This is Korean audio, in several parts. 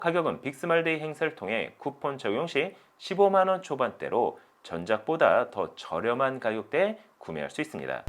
가격은 빅스말데이 행사를 통해 쿠폰 적용 시 15만원 초반대로 전작보다 더 저렴한 가격대에 구매할 수 있습니다.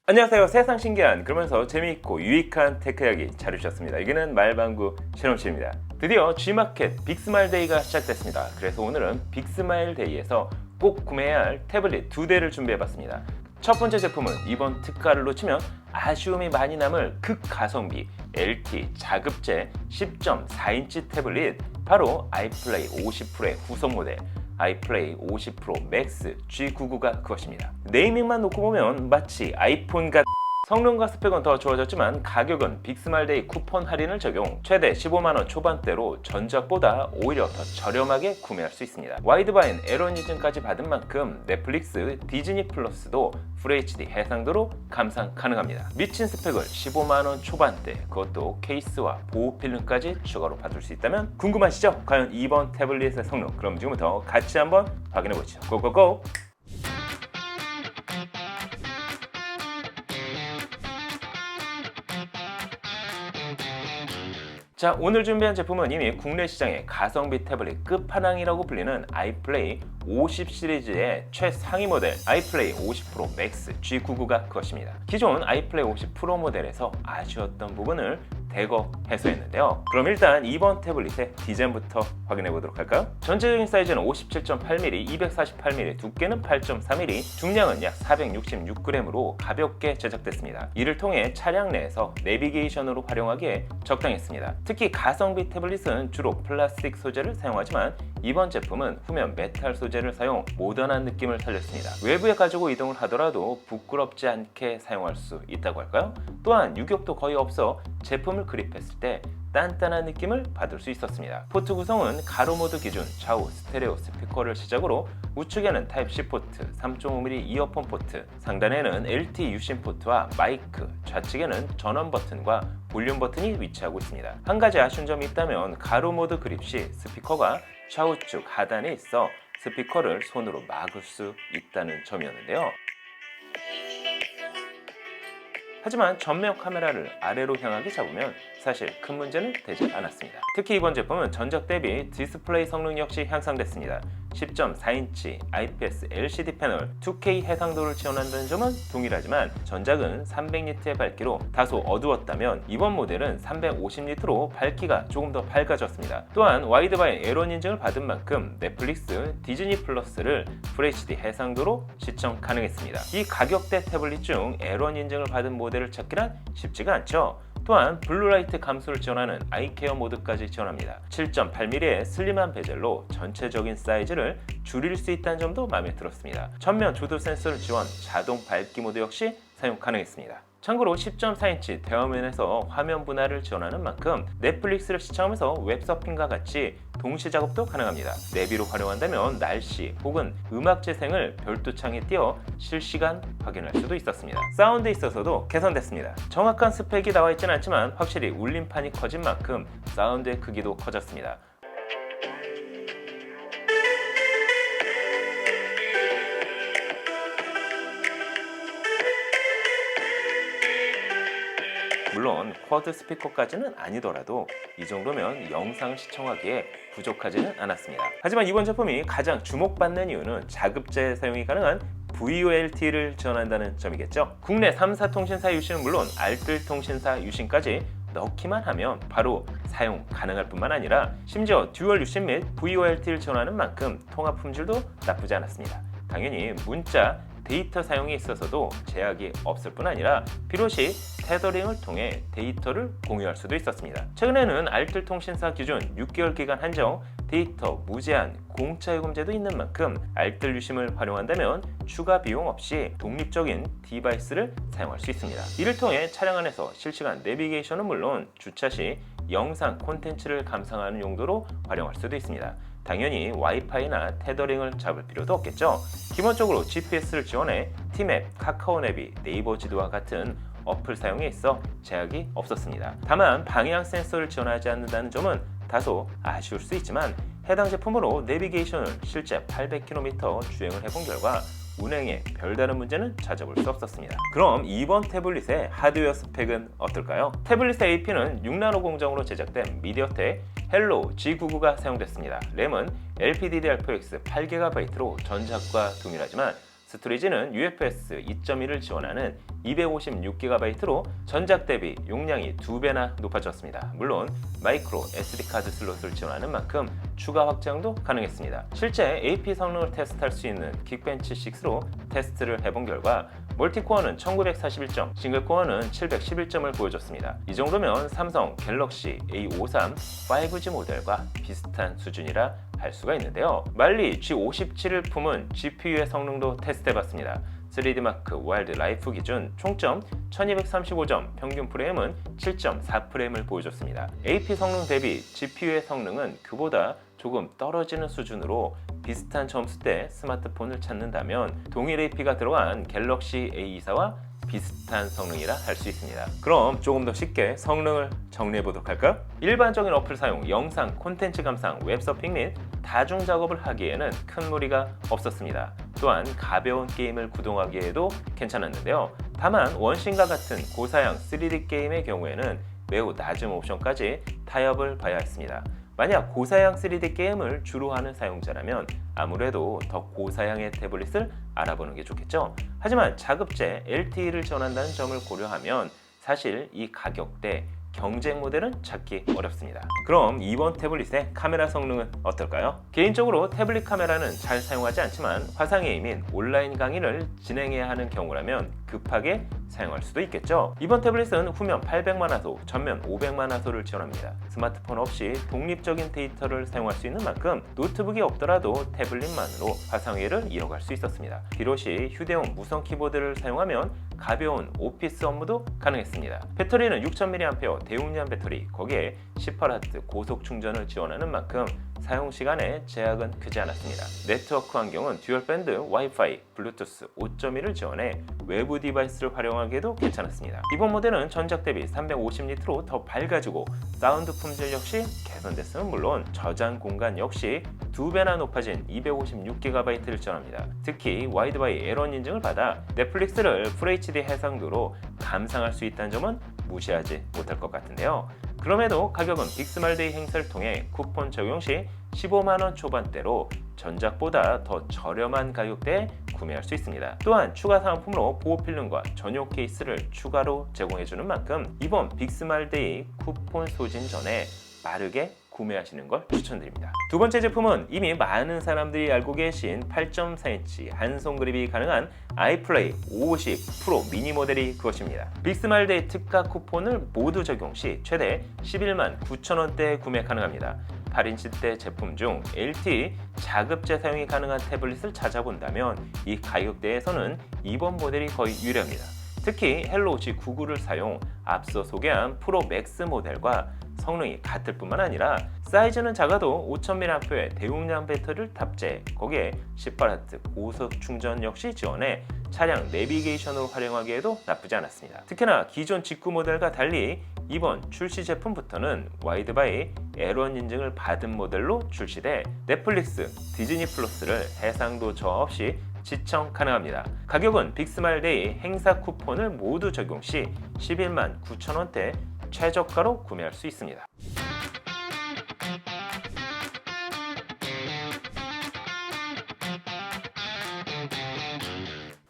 안녕하세요. 세상 신기한 그러면서 재미있고 유익한 테크 이야기 잘 주셨습니다. 여기는 말방구 실험실입니다. 드디어 G마켓 빅스마일데이가 시작됐습니다. 그래서 오늘은 빅스마일데이에서 꼭 구매해야 할 태블릿 2대를 준비해봤습니다. 첫 번째 제품은 이번 특가를 놓치면 아쉬움이 많이 남을 극가성비 LT 자급제 10.4인치 태블릿, 바로 아이플레이 50 프로의 후속 모델 아이플레이 50 프로 맥스 G99가 그것입니다. 네이밍만 놓고 보면 마치 아이폰 같은 성능과 스펙은 더 좋아졌지만 가격은 빅스말데이 쿠폰 할인을 적용, 최대 15만원 초반대로 전작보다 오히려 더 저렴하게 구매할 수 있습니다. 와이드바인 에러니즘까지 받은 만큼 넷플릭스, 디즈니 플러스도 FHD 해상도로 감상 가능합니다. 미친 스펙을 15만원 초반대, 그것도 케이스와 보호 필름까지 추가로 받을 수 있다면 궁금하시죠? 과연 이번 태블릿의 성능, 그럼 지금부터 같이 한번 확인해 보시죠. 고고고! 자, 오늘 준비한 제품은 이미 국내 시장의 가성비 태블릿 끝판왕이라고 불리는 아이플레이 50 시리즈의 최상위 모델 아이플레이 50 프로 맥스 G99가 그것입니다. 기존 아이플레이 50 프로 모델에서 아쉬웠던 부분을 대거 해소했는데요. 그럼 일단 이번 태블릿의 디자인부터 확인해 보도록 할까요? 전체적인 사이즈는 57.8mm, 248mm, 두께는 8.3mm, 중량은 약 466g으로 가볍게 제작됐습니다. 이를 통해 차량 내에서 내비게이션으로 활용하기에 적당했습니다. 특히 가성비 태블릿은 주로 플라스틱 소재를 사용하지만 이번 제품은 후면 메탈 소재를 사용 모던한 느낌을 살렸습니다. 외부에 가지고 이동을 하더라도 부끄럽지 않게 사용할 수 있다고 할까요? 또한 유격도 거의 없어 제품을 그립했을 때 단단한 느낌을 받을 수 있었습니다. 포트 구성은 가로 모드 기준 좌우 스테레오 스피커를 시작으로 우측에는 타입C 포트, 3.5mm 이어폰 포트, 상단에는 LT 유심 포트와 마이크, 좌측에는 전원 버튼과 볼륨 버튼이 위치하고 있습니다. 한 가지 아쉬운 점이 있다면 가로 모드 그립 시 스피커가 좌우측 하단에 있어 스피커를 손으로 막을 수 있다는 점이었는데요. 하지만 전면 카메라를 아래로 향하게 잡으면 사실 큰 문제는 되지 않았습니다. 특히 이번 제품은 전작 대비 디스플레이 성능 역시 향상됐습니다. 10.4인치 IPS LCD 패널 2K 해상도를 지원한다는 점은 동일하지만 전작은 300니트의 밝기로 다소 어두웠다면 이번 모델은 350니트로 밝기가 조금 더 밝아졌습니다. 또한 와이드바인 에런 인증을 받은 만큼 넷플릭스, 디즈니 플러스를 FHD 해상도로 시청 가능했습니다. 이 가격대 태블릿 중 에런 인증을 받은 모델을 찾기란 쉽지가 않죠. 또한 블루라이트 감소를 지원하는 아이케어 모드까지 지원합니다. 7.8mm의 슬림한 베젤로 전체적인 사이즈를 줄일 수 있다는 점도 마음에 들었습니다. 전면 조도 센서를 지원, 자동 밝기 모드 역시 사용 가능했습니다. 참고로 10.4인치 대화면에서 화면 분할을 지원하는 만큼 넷플릭스를 시청하면서 웹서핑과 같이 동시 작업도 가능합니다. 내비로 활용한다면 날씨 혹은 음악 재생을 별도 창에 띄워 실시간 확인할 수도 있었습니다. 사운드에 있어서도 개선됐습니다. 정확한 스펙이 나와 있지는 않지만 확실히 울림판이 커진 만큼 사운드의 크기도 커졌습니다. 물론 쿼드 스피커까지는 아니더라도 이 정도면 영상을 시청하기에 부족하지는 않았습니다. 하지만 이번 제품이 가장 주목받는 이유는 자급제 사용이 가능한 VoLT를 지원한다는 점이겠죠. 국내 3사 통신사 유심은 물론 알뜰 통신사 유심까지 넣기만 하면 바로 사용 가능할 뿐만 아니라 심지어 듀얼 유심 및 VoLT를 지원하는 만큼 통화 품질도 나쁘지 않았습니다. 당연히 문자, 데이터 사용에 있어서도 제약이 없을 뿐 아니라 필요시 테더링을 통해 데이터를 공유할 수도 있었습니다. 최근에는 알뜰 통신사 기준 6개월 기간 한정 데이터 무제한 공짜 요금제도 있는 만큼 알뜰 유심을 활용한다면 추가 비용 없이 독립적인 디바이스를 사용할 수 있습니다. 이를 통해 차량 안에서 실시간 내비게이션은 물론 주차 시 영상 콘텐츠를 감상하는 용도로 활용할 수도 있습니다. 당연히 와이파이나 테더링을 잡을 필요도 없겠죠. 기본적으로 GPS를 지원해 티맵, 카카오네비, 네이버 지도와 같은 어플 사용에 있어 제약이 없었습니다. 다만 방향 센서를 지원하지 않는다는 점은 다소 아쉬울 수 있지만 해당 제품으로 내비게이션을 실제 800km 주행을 해본 결과 운행에 별다른 문제는 찾아볼 수 없었습니다. 그럼 이번 태블릿의 하드웨어 스펙은 어떨까요? 태블릿 AP는 6나노 공정으로 제작된 미디어텍 헬로 G99가 사용됐습니다. 램은 LPDDR4X 8GB로 전작과 동일하지만 스토리지는 UFS 2.1을 지원하는 256GB로 전작 대비 용량이 2배나 높아졌습니다. 물론 마이크로 SD카드 슬롯을 지원하는 만큼 추가 확장도 가능했습니다. 실제 AP 성능을 테스트할 수 있는 긱벤치 6로 테스트를 해본 결과 멀티코어는 1941점, 싱글코어는 711점을 보여줬습니다. 이 정도면 삼성 갤럭시 A53 5G 모델과 비슷한 수준이라 할 수가 있는데요. 말리 G57을 품은 GPU의 성능도 테스트해봤습니다. 3D마크 와일드 라이프 기준 총점 1235점, 평균 프레임은 7.4프레임을 보여줬습니다. AP 성능 대비 GPU의 성능은 그보다 조금 떨어지는 수준으로 비슷한 점수대 스마트폰을 찾는다면 동일 AP가 들어간 갤럭시 A24와 비슷한 성능이라 할 수 있습니다. 그럼 조금 더 쉽게 성능을 정리해 보도록 할까요? 일반적인 어플 사용, 영상, 콘텐츠 감상, 웹서핑 및 다중 작업을 하기에는 큰 무리가 없었습니다. 또한 가벼운 게임을 구동하기에도 괜찮았는데요. 다만 원신과 같은 고사양 3D 게임의 경우에는 매우 낮은 옵션까지 타협을 봐야 했습니다. 만약 고사양 3D 게임을 주로 하는 사용자라면 아무래도 더 고사양의 태블릿을 알아보는 게 좋겠죠. 하지만 자급제 LTE를 지원한다는 점을 고려하면 사실 이 가격대 경쟁 모델은 찾기 어렵습니다. 그럼 이번 태블릿의 카메라 성능은 어떨까요? 개인적으로 태블릿 카메라는 잘 사용하지 않지만 화상회의 및 온라인 강의를 진행해야 하는 경우라면 급하게 사용할 수도 있겠죠. 이번 태블릿은 후면 800만화소, 전면 500만화소를 지원합니다. 스마트폰 없이 독립적인 데이터를 사용할 수 있는 만큼 노트북이 없더라도 태블릿만으로 화상회의를 이어갈 수 있었습니다. 비롯이 휴대용 무선 키보드를 사용하면 가벼운 오피스 업무도 가능했습니다. 배터리는 6000mAh 대용량 배터리, 거기에 18W 고속 충전을 지원하는 만큼 사용 시간에 제약은 크지 않았습니다. 네트워크 환경은 듀얼 밴드 와이파이, 블루투스 5.1을 지원해 외부 디바이스를 활용하기에도 괜찮았습니다. 이번 모델은 전작 대비 350니트로 더 밝아지고 사운드 품질 역시 개선됐음은 물론 저장 공간 역시 2배나 높아진 256GB를 지원합니다. 특히 와이드바이 에런 인증을 받아 넷플릭스를 FHD 해상도로 감상할 수 있다는 점은 무시하지 못할 것 같은데요. 그럼에도 가격은 빅스말데이 행사를 통해 쿠폰 적용 시 15만원 초반대로 전작보다 더 저렴한 가격대에 구매할 수 있습니다. 또한 추가 사은품으로 보호 필름과 전용 케이스를 추가로 제공해주는 만큼 이번 빅스말데이 쿠폰 소진 전에 빠르게 구매하시는 걸 추천드립니다. 두 번째 제품은 이미 많은 사람들이 알고 계신 8.4인치 한손 그립이 가능한 아이플레이 50 프로 미니 모델이 그것입니다. 빅스마일데이 특가 쿠폰을 모두 적용 시 최대 11만 9천원대에 구매 가능합니다. 8인치대 제품 중 LTE 자급제 사용이 가능한 태블릿을 찾아본다면 이 가격대에서는 이번 모델이 거의 유리합니다. 특히 헬로 G99를 사용, 앞서 소개한 프로 맥스 모델과 성능이 같을 뿐만 아니라 사이즈는 작아도 5000mAh의 대용량 배터리를 탑재, 거기에 18W 고속 충전 역시 지원해 차량 내비게이션으로 활용하기에도 나쁘지 않았습니다. 특히나 기존 G9 모델과 달리 이번 출시 제품부터는 와이드바이 에런 인증을 받은 모델로 출시돼 넷플릭스, 디즈니 플러스를 해상도 저하 없이 시청 가능합니다. 가격은 빅스마일데이 행사 쿠폰을 모두 적용 시 11만 9천원대 최저가로 구매할 수 있습니다.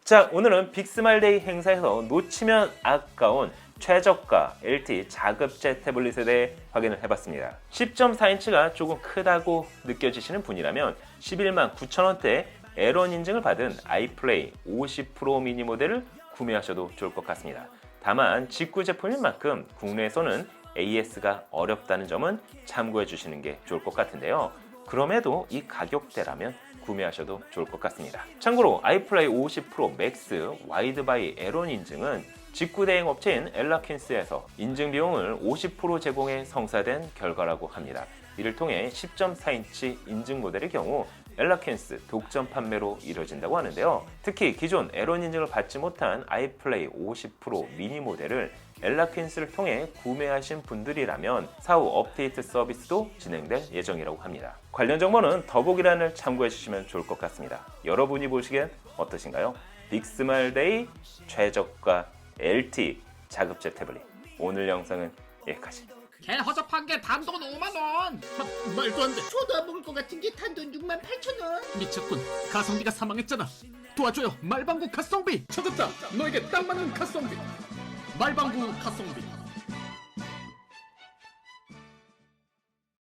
자, 오늘은 빅스마일데이 행사에서 놓치면 아까운 최저가 LTE 자급제 태블릿에 대해 확인을 해봤습니다. 10.4인치가 조금 크다고 느껴지시는 분이라면 11만 9천원대 에런 인증을 받은 아이플레이 50 프로 미니 모델을 구매하셔도 좋을 것 같습니다. 다만 직구 제품인 만큼 국내에서는 AS가 어렵다는 점은 참고해 주시는 게 좋을 것 같은데요. 그럼에도 이 가격대라면 구매하셔도 좋을 것 같습니다. 참고로 아이플레이 50 프로 맥스 와이드바이 에런 인증은 직구 대행 업체인 엘라킨스에서 인증 비용을 50% 제공해 성사된 결과라고 합니다. 이를 통해 10.4인치 인증 모델의 경우 엘라킨스 독점 판매로 이루어진다고 하는데요. 특히 기존 에런 인증을 받지 못한 아이플레이 50 프로 미니 모델을 엘라퀸스를 통해 구매하신 분들이라면 사후 업데이트 서비스도 진행될 예정이라고 합니다. 관련 정보는 더보기란을 참고해 주시면 좋을 것 같습니다. 여러분이 보시기엔 어떠신가요? 빅스마일데이 최저가 LTE 자급제 태블릿, 오늘 영상은 여기까지. 개 허접한 게 단돈 5만원. 말도 안 돼. 저도 안 먹을 것 같은 게 단돈 68,000원. 미쳤군. 가성비가 사망했잖아. 도와줘요. 말방구 가성비 찾았다. 너에게 딱 맞는 가성비. 말방구 가성비.